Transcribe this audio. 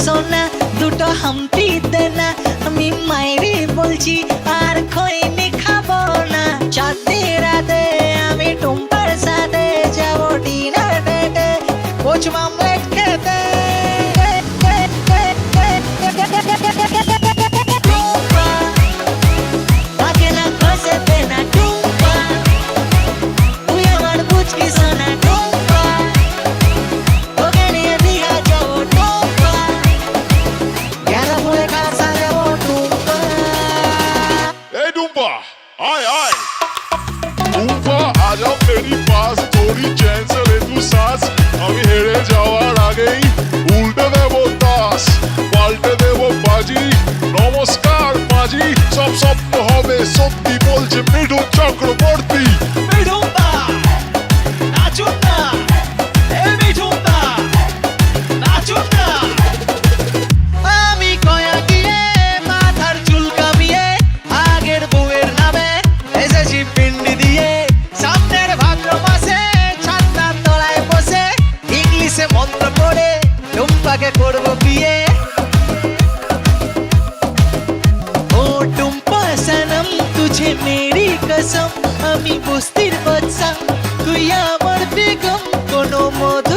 সোনা দুটো হামটি দেনা আমি মাইরি বলছি আর খৈনি খাবো না চাঁদনি রাতে আমি টুম্পার সাথে যাবো ডিনার ডেটে কোচ মামলেট খেতে টুম্পা তাকে না খসে না টুম্পা তুই আমার বুঝকি সোনা টুম্পা তোকে নিয়ে দিঘা যাবো টুম্পা গেরা বলে কাঁচা যাবো টুম্পা ए डूम्पा आए आए डूम्पा आ जाओ मेरी पास थोड़ी चैन से ले तू सांस আমি হেরে যাওয়ার আগেই উল্টে দেবো তাস পাল্টে দেবো বাজি নমস্কার বাজি সব স্বপ্ন হবে সত্যি বলছে মিঠুন চক্রবর্তী মিঠুনদা নাচুন না এ মিঠুনদা নাচুন না আমি কয়া গিয়ে মাথার চুল কামিয়ে আগের বউয়ের নামে এসেছি পিন্ডি দিয়ে সামনের ভাদ্র মাসে ছান্নার তলায় বসে ইংলিশে মন্ত্র পড়ে টুম্পাকে করবো বিয়ে ओ टुम्पा सनम तुझे मेरी कसम আমি বস্তির বাচ্চা তুই আমার বেগম কোনো মধু